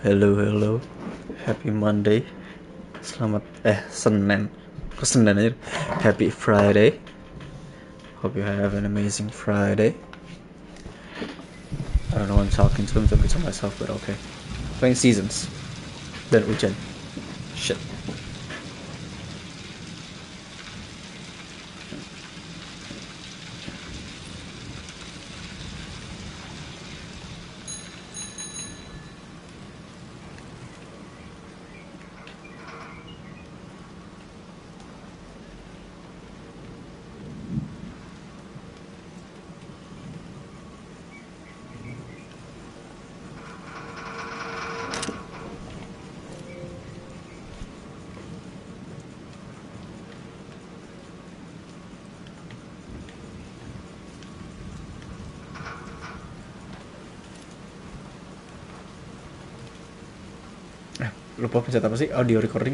Hello, happy Monday. Selamat Senin. Kok Senin aja? Happy Friday. Hope you have an amazing Friday. I don't know what I'm talking to. I'm talking to myself, but okay. Playing Seasons. Dan hujan. Shit. Lupa pencet apa sih? Audio recording.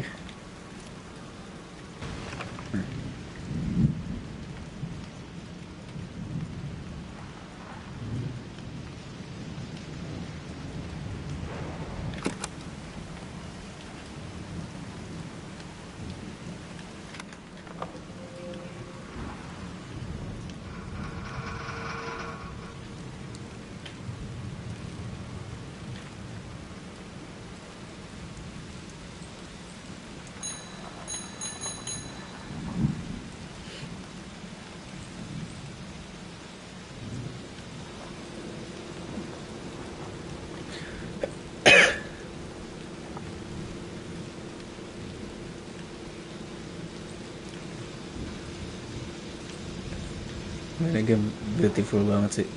Ini game beautiful banget sih.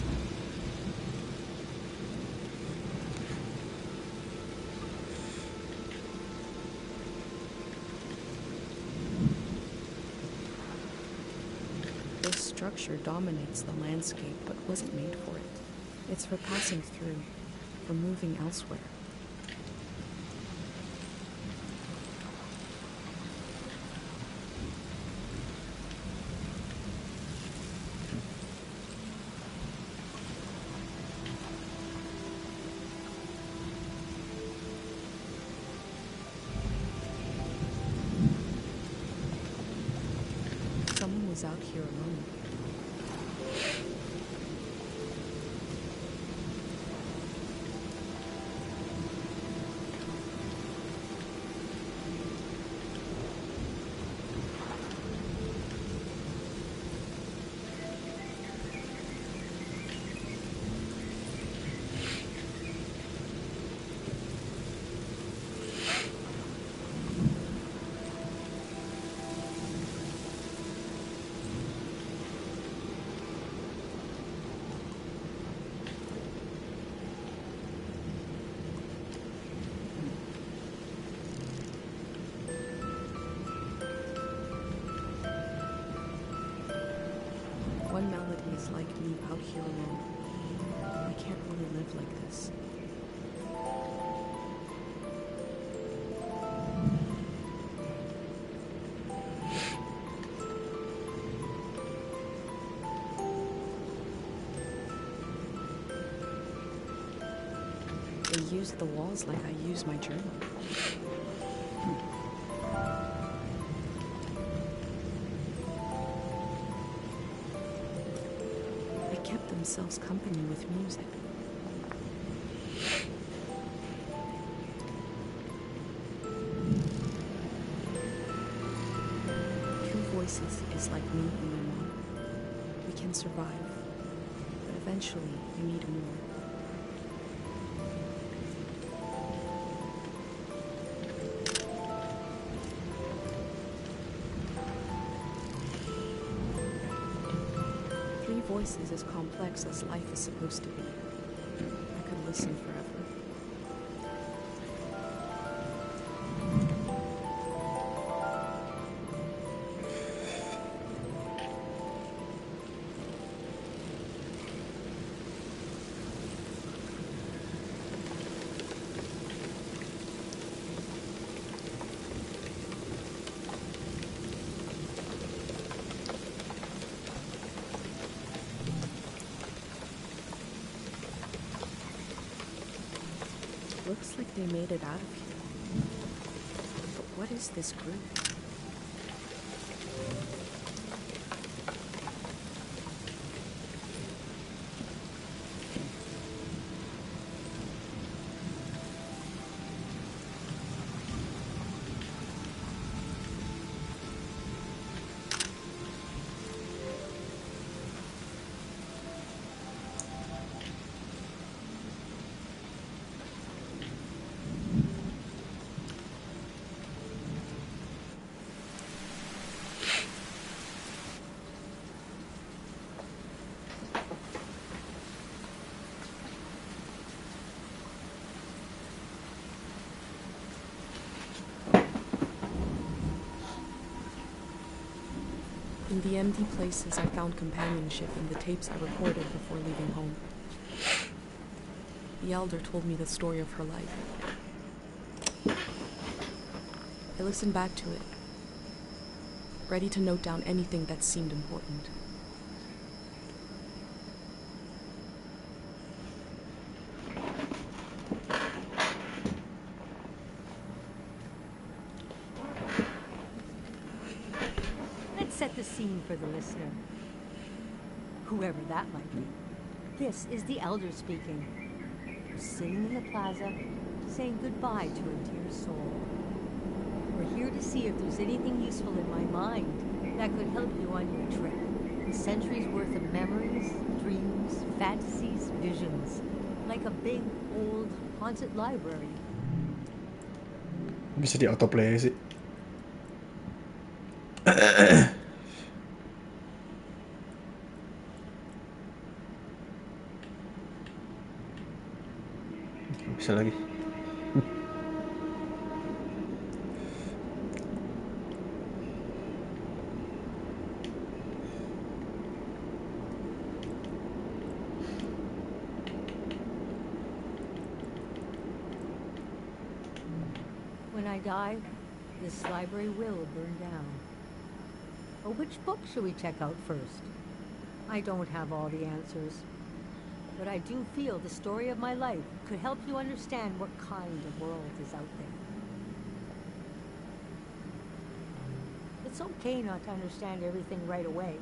This structure dominates the landscape but wasn't made for it. It's for passing through, for moving elsewhere. Someone was out here alone. One melody is like me out here alone. I can't really live like this. They use the walls like I use my journal. They kept themselves company with music. Two voices is like me and my mom. We can survive, but eventually you need more. Three voices as complex as life is supposed to be. I could listen forever. Looks like they made it out of here. But what is this group? In the empty places, I found companionship in the tapes I recorded before leaving home. The elder told me the story of her life. I listened back to it, ready to note down anything that seemed important. Set the scene for the listener, whoever that might be. This is the elder speaking, sitting in the plaza, saying goodbye to a dear soul. We're here to see if there's anything useful in my mind that could help you on your trip. Centuries worth of memories, dreams, fantasies, visions, like a big, old, haunted library. Bisa di autoplay sih. Bisa lagi. When I die, this library will burn down. But which book should we check out first? I don't have all the answers. But I do feel the story of my life could help you understand what kind of world is out there. It's okay not to understand everything right away.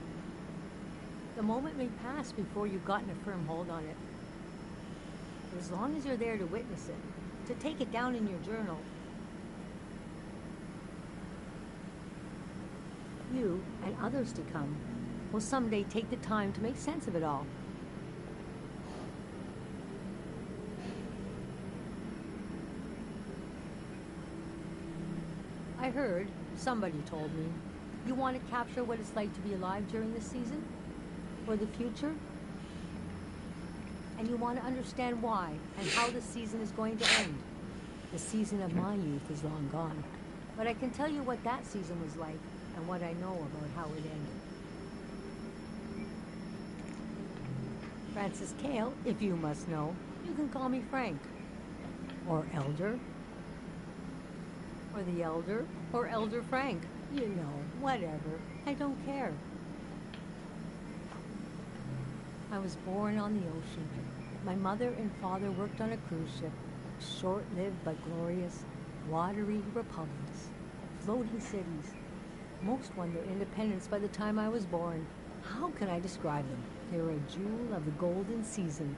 The moment may pass before you've gotten a firm hold on it. As long as you're there to witness it, to take it down in your journal, you and others to come will someday take the time to make sense of it all. I heard, somebody told me, you want to capture what it's like to be alive during this season? Or the future? And you want to understand why and how the season is going to end. The season of my youth is long gone. But I can tell you what that season was like and what I know about how it ended. Francis Cale, if you must know, you can call me Frank. Or Elder. Or the Elder, or Elder Frank. You know, whatever. I don't care. I was born on the ocean. My mother and father worked on a cruise ship. Short-lived but glorious, watery republics. Floating cities. Most won their independence by the time I was born. How can I describe them? They were a jewel of the golden season.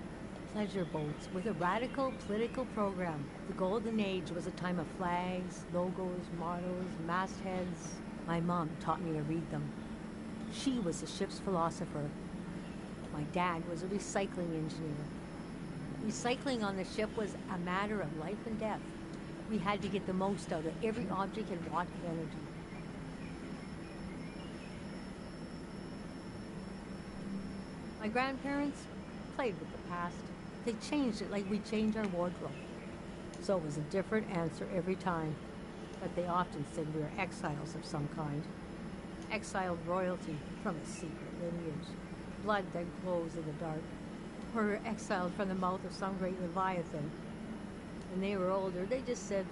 Pleasure boats with a radical political program. The golden age was a time of flags, logos, mottos, mastheads. My mom taught me to read them. She was the ship's philosopher. My dad was a recycling engineer. Recycling on the ship was a matter of life and death. We had to get the most out of every object and watt of energy. My grandparents played with the past. They changed it like we change our wardrobe. So it was a different answer every time. But they often said we were exiles of some kind. Exiled royalty from a secret lineage. Blood that glows in the dark. Or we were exiled from the mouth of some great leviathan. When they were older, they just said,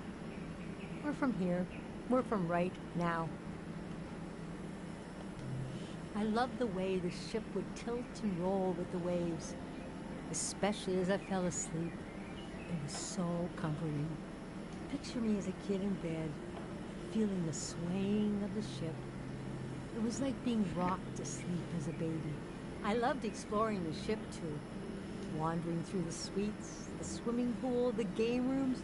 we're from here. We're from right now. I loved the way the ship would tilt and roll with the waves, especially as I fell asleep. It was so comforting. Picture me as a kid in bed, feeling the swaying of the ship. It was like being rocked to sleep as a baby. I loved exploring the ship too, wandering through the suites, the swimming pool, the game rooms,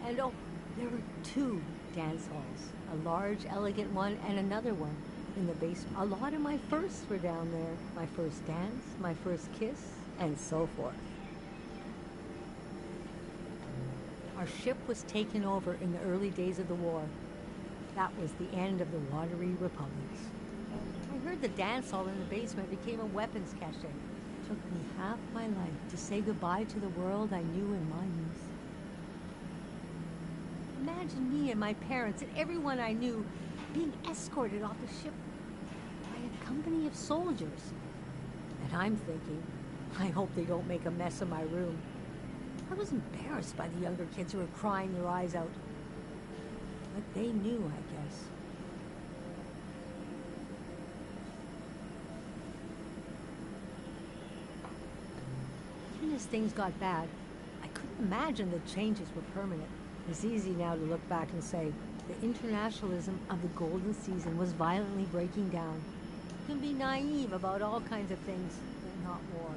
and oh, there were 2 dance halls, a large, elegant one and another one in the basement. A lot of my firsts were down there. My first dance, my first kiss, and so forth. Our ship was taken over in the early days of the war. That was the end of the watery republics. I heard the dance hall in the basement became a weapons cache. It took me half my life to say goodbye to the world I knew in my youth. Imagine me and my parents and everyone I knew being escorted off the ship by a company of soldiers. And I'm thinking, I hope they don't make a mess of my room. I was embarrassed by the younger kids who were crying their eyes out. But they knew, I guess. Even as things got bad, I couldn't imagine the changes were permanent. It's easy now to look back and say the internationalism of the golden season was violently breaking down. You can be naive about all kinds of things, but not war.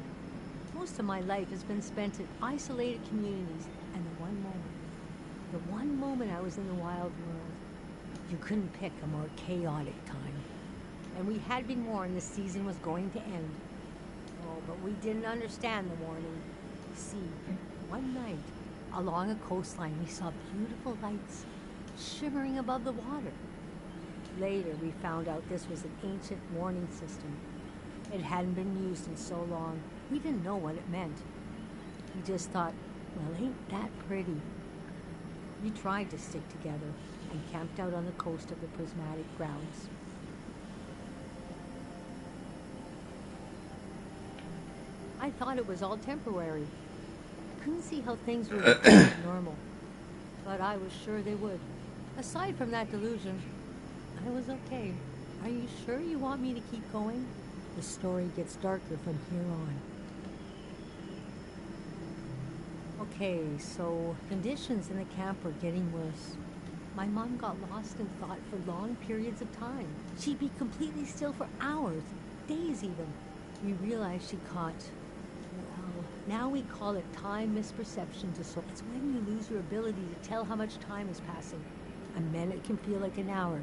Most of my life has been spent in isolated communities, and the one moment I was in the wild world, you couldn't pick a more chaotic time. And we had been warned the season was going to end. Oh, but we didn't understand the warning. You see, one night, along a coastline, we saw beautiful lights shimmering above the water. Later, we found out this was an ancient warning system. It hadn't been used in so long. We didn't know what it meant. We just thought, well, ain't that pretty? We tried to stick together and camped out on the coast of the prismatic grounds. I thought it was all temporary. I couldn't see how things would return to normal, but I was sure they would. Aside from that delusion, I was okay. Are you sure you want me to keep going? The story gets darker from here on. Okay, so conditions in the camp were getting worse. My mom got lost in thought for long periods of time. She'd be completely still for hours, days even. We realized she caught, well, now we call it time misperception disorder. It's when you lose your ability to tell how much time is passing. A minute can feel like an hour.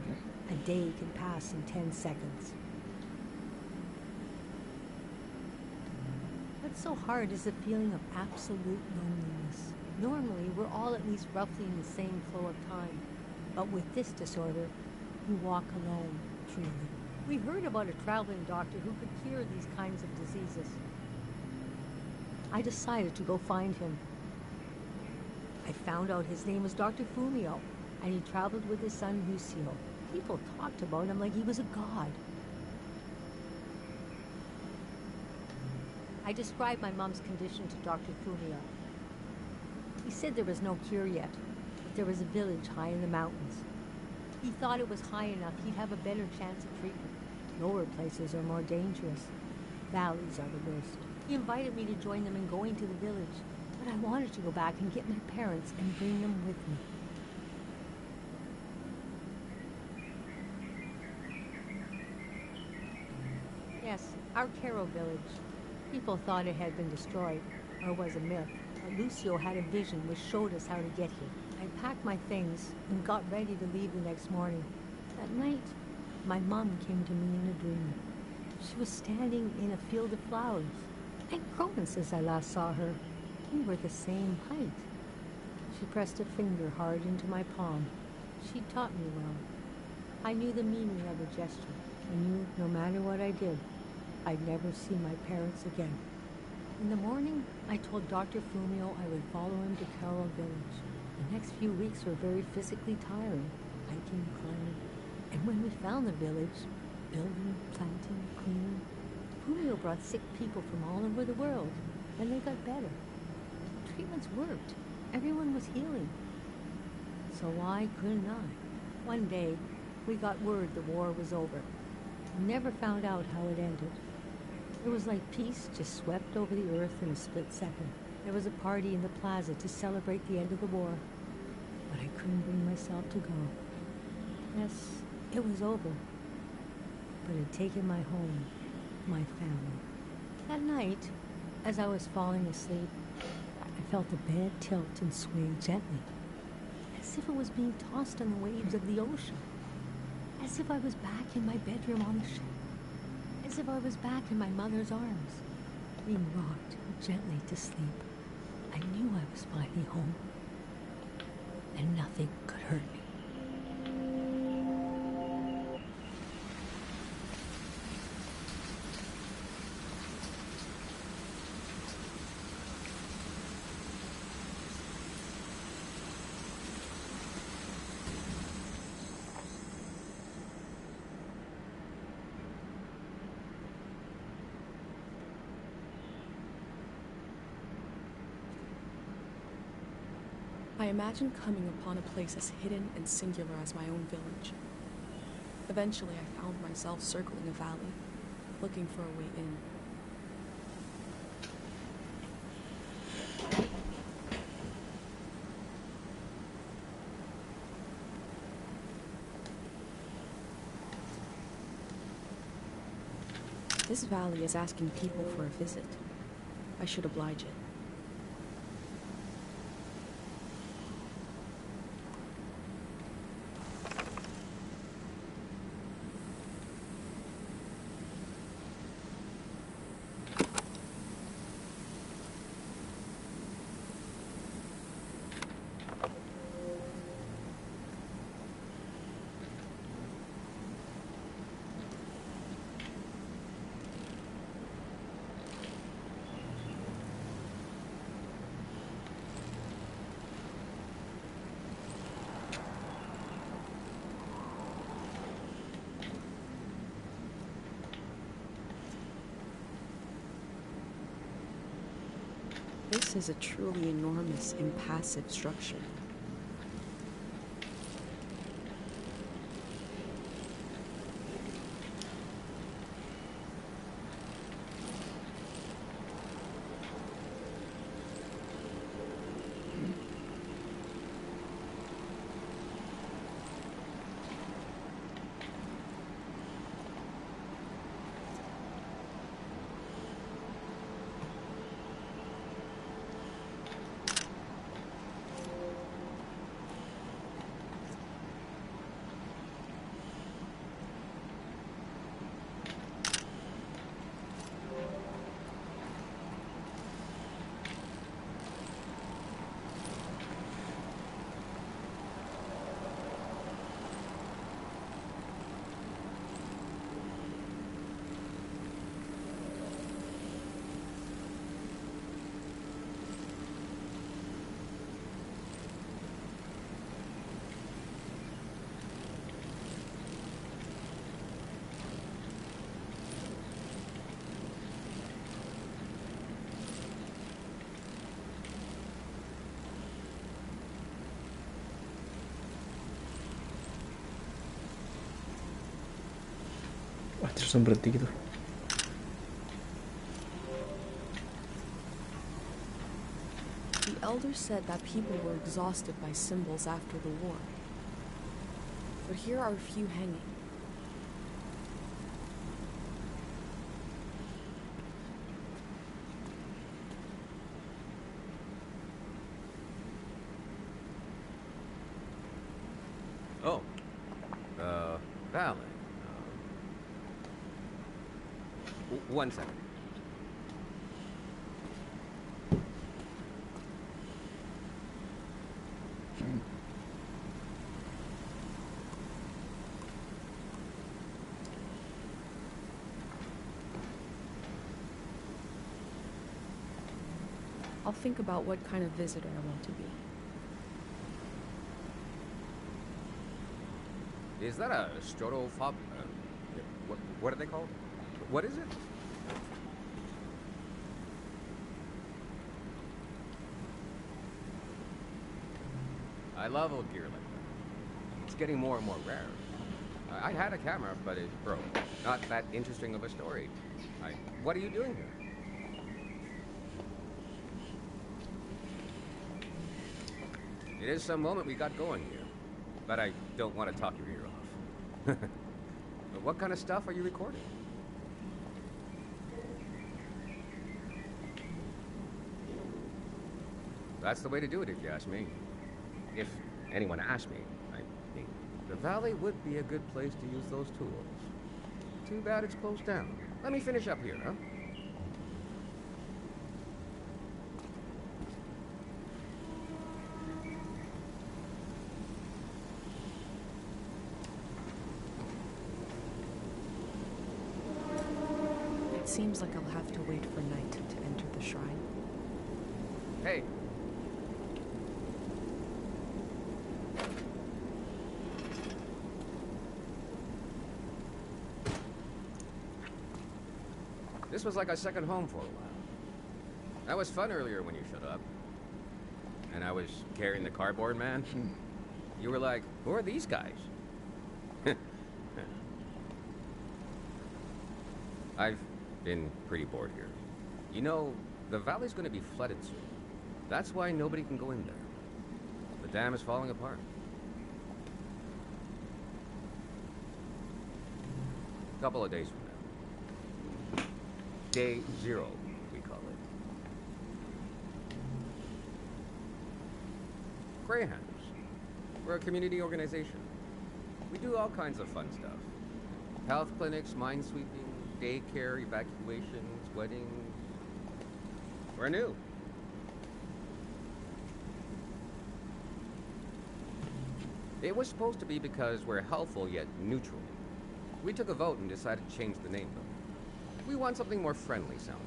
A day can pass in 10 seconds. What's so hard is the feeling of absolute loneliness. Normally, we're all at least roughly in the same flow of time. But with this disorder, you walk alone, truly. We heard about a traveling doctor who could cure these kinds of diseases. I decided to go find him. I found out his name was Dr. Fumio, and he traveled with his son Lucio. People talked about him like he was a god. I described my mom's condition to Dr. Fumio. He said there was no cure yet, but there was a village high in the mountains. He thought it was high enough he'd have a better chance of treatment. Lower places are more dangerous. Valleys are the worst. He invited me to join them in going to the village, but I wanted to go back and get my parents and bring them with me. Yes, our Caro village. People thought it had been destroyed, or was a myth, but Lucio had a vision which showed us how to get here. I packed my things and got ready to leave the next morning. At night, my mom came to me in a dream. She was standing in a field of flowers. I'd grown since I last saw her. We were the same height. She pressed a finger hard into my palm. She taught me well. I knew the meaning of the gesture. I knew no matter what I did, I'd never see my parents again. In the morning, I told Dr. Fumio I would follow him to Carroll Village. The next few weeks were very physically tiring, hiking, climbing. And when we found the village, building, planting, cleaning, Fumio brought sick people from all over the world, and they got better. The treatments worked. Everyone was healing. So why couldn't I? One day, we got word the war was over. We never found out how it ended. It was like peace just swept over the earth in a split second. There was a party in the plaza to celebrate the end of the war, but I couldn't bring myself to go. Yes, it was over, but it had taken my home, my family. That night, as I was falling asleep, I felt the bed tilt and sway gently, as if it was being tossed on the waves of the ocean, as if I was back in my bedroom on the ship, as if I was back in my mother's arms, being rocked gently to sleep. I knew I was finally home, and nothing could hurt me. I imagined coming upon a place as hidden and singular as my own village. Eventually, I found myself circling a valley, looking for a way in. This valley is asking people for a visit. I should oblige it. This is a truly enormous, impassive structure. Wah, terus berhenti gitu. The elders said that people were exhausted by symbols after the war. But here are a few hanging. Oh, valid. One second. I'll think about what kind of visitor I want to be. Is that a strotophob? What are they called? What is it? I love old gear like that. It's getting more and more rare. I had a camera, but it broke. Not that interesting of a story. What are you doing here? It is some moment we got going here. But I don't want to talk your ear off. But what kind of stuff are you recording? That's the way to do it, if you ask me. If anyone asked me, I mean, the valley would be a good place to use those tools. Too bad it's closed down. Let me finish up here, huh? It seems like I'll have to wait for night to enter the shrine. Hey. This was like a second home for a while. That was fun earlier when you showed up. And I was carrying the cardboard man. You were like, who are these guys? I've been pretty bored here. You know, the valley's gonna be flooded soon. That's why nobody can go in there. The dam is falling apart. A couple of days from now. Day 0, we call it. Greyhounds. We're a community organization. We do all kinds of fun stuff. Health clinics, mine sweeping, daycare, evacuations, weddings. We're new. It was supposed to be because we're helpful yet neutral. We took a vote and decided to change the name though. We want something more friendly sounding.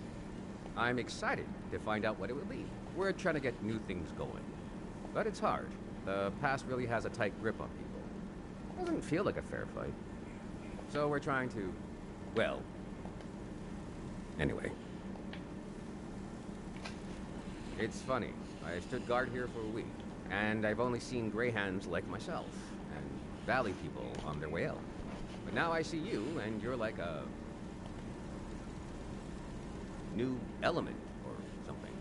I'm excited to find out what it will be. We're trying to get new things going. But it's hard. The past really has a tight grip on people. It doesn't feel like a fair fight. So we're trying to, well, anyway. It's funny. I stood guard here for a week, and I've only seen greyhounds like myself, and valley people on their way out. But now I see you, and you're like a new element or something.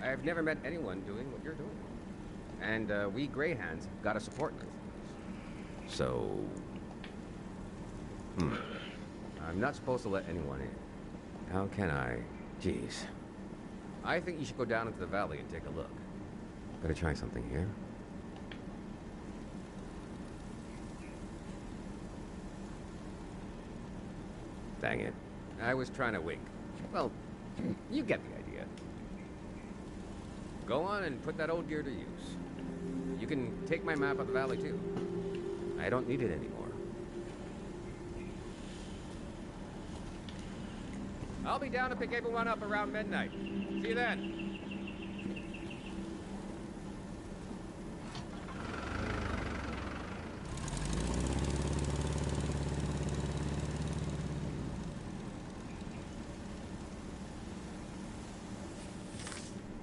I've never met anyone doing what you're doing. And we greyhounds have got to support those things. So, I'm not supposed to let anyone in. How can I? Jeez. I think you should go down into the valley and take a look. Better try something here. Dang it. I was trying to wink. Well, you get the idea. Go on and put that old gear to use. You can take my map of the valley too. I don't need it anymore. I'll be down to pick everyone up around midnight. See you then.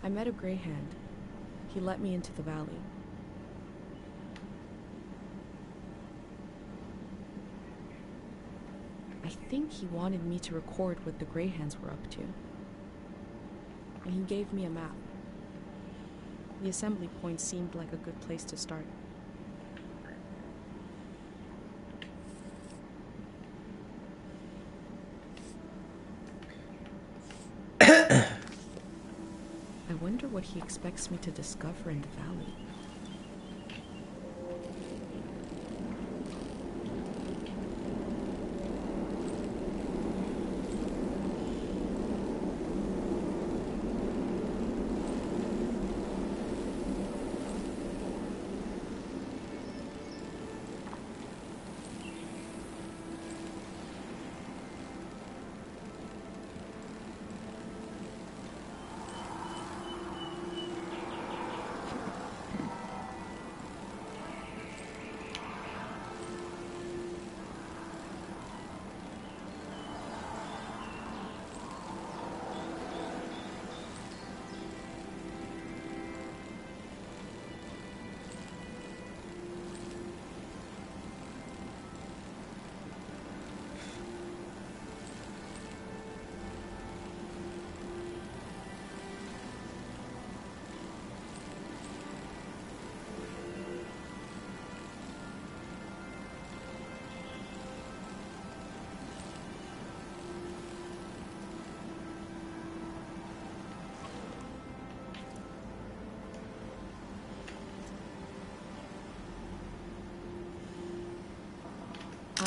I met a greyhound. He let me into the valley. I think he wanted me to record what the greyhounds were up to. And he gave me a map. The assembly point seemed like a good place to start. I wonder what he expects me to discover in the valley.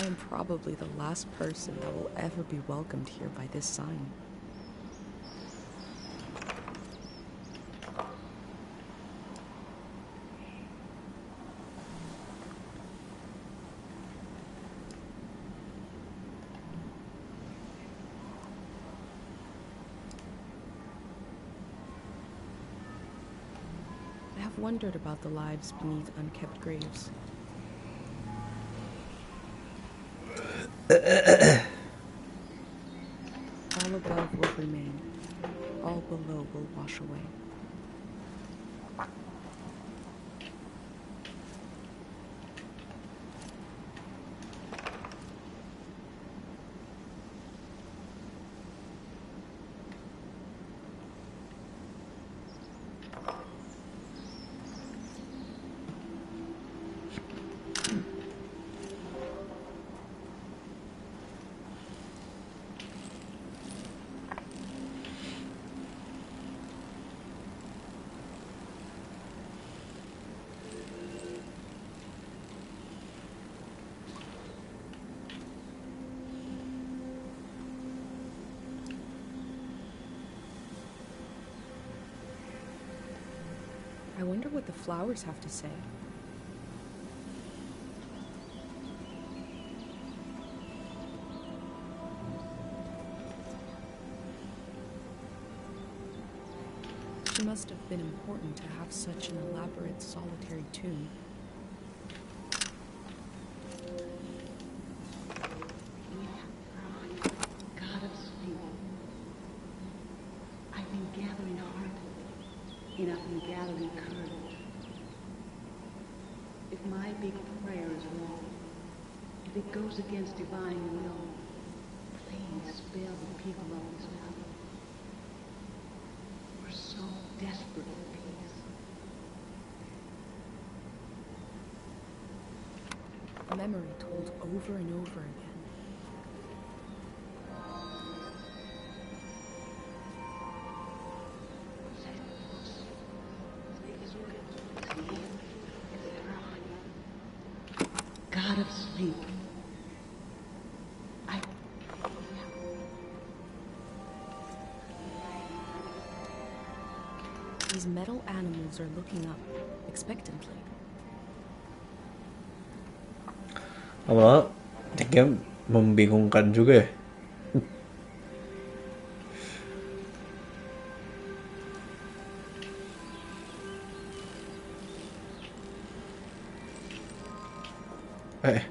am probably the last person that will ever be welcomed here by this sign. I have wondered about the lives beneath unkept graves. All above will remain, all below will wash away. I wonder what the flowers have to say. She must have been important to have such an elaborate solitary tomb. God of sleep, I've been gathering heart, and I've been gathering courage. If my big prayer is wrong, if it goes against divine will, please spare the people of this valley. We're so desperate for peace. A memory told over and over again. God of sleep, These metal animals are looking up, expectantly. Awal jadinya membingungkan juga ya. Eh.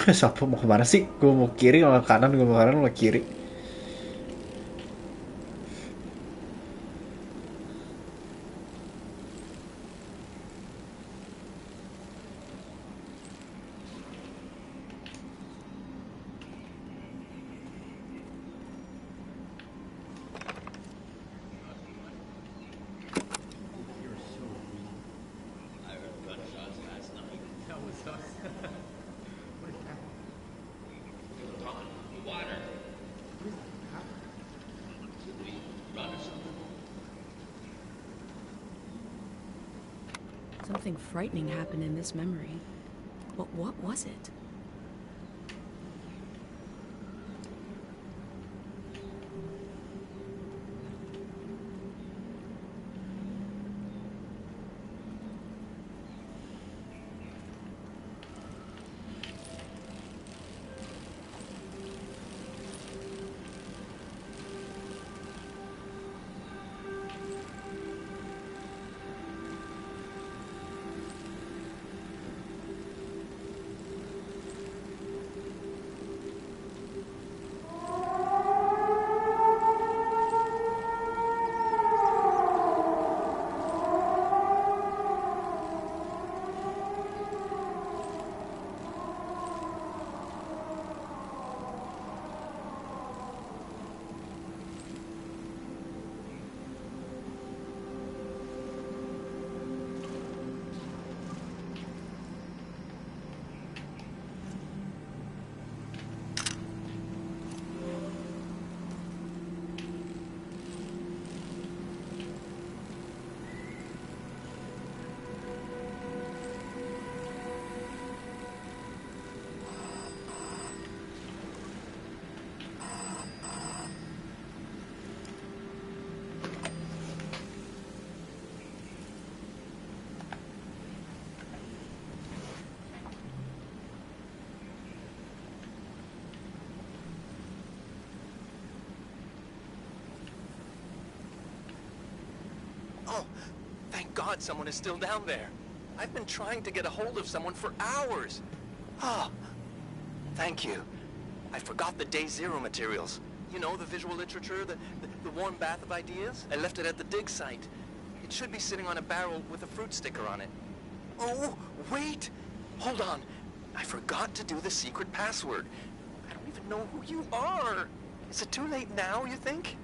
Siapa mau kemana sih? Gue mau kiri, mau kanan, gue mau kanan, mau kiri. Something frightening happened in this memory. But what was it? Oh, thank God someone is still down there. I've been trying to get a hold of someone for hours. Ah, thank you. I forgot the Day Zero materials. You know, the visual literature, the warm bath of ideas? I left it at the dig site. It should be sitting on a barrel with a fruit sticker on it. Oh, wait! Hold on. I forgot to do the secret password. I don't even know who you are. Is it too late now, you think?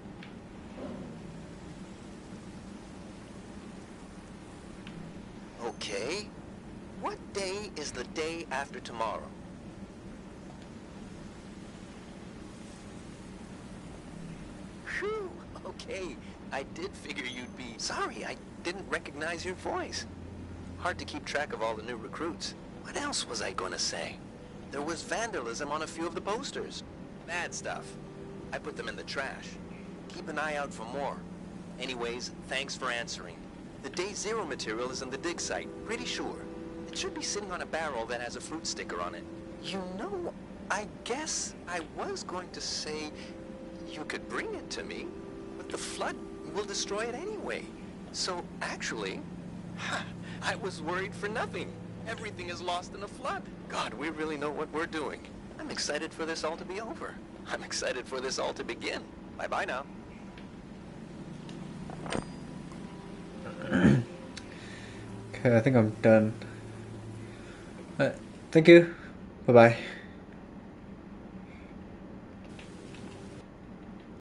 Okay. What day is the day after tomorrow? Phew, okay. I did figure you'd be... Sorry, I didn't recognize your voice. Hard to keep track of all the new recruits. What else was I gonna say? There was vandalism on a few of the posters. Bad stuff. I put them in the trash. Keep an eye out for more. Anyways, thanks for answering. The Day Zero material is in the dig site, pretty sure. It should be sitting on a barrel that has a fruit sticker on it. You know, I guess I was going to say you could bring it to me, but the flood will destroy it anyway. So actually, I was worried for nothing. Everything is lost in a flood. God, we really know what we're doing. I'm excited for this all to be over. I'm excited for this all to begin. Bye-bye now. Okay, I think I'm done. Thank you. Bye-bye.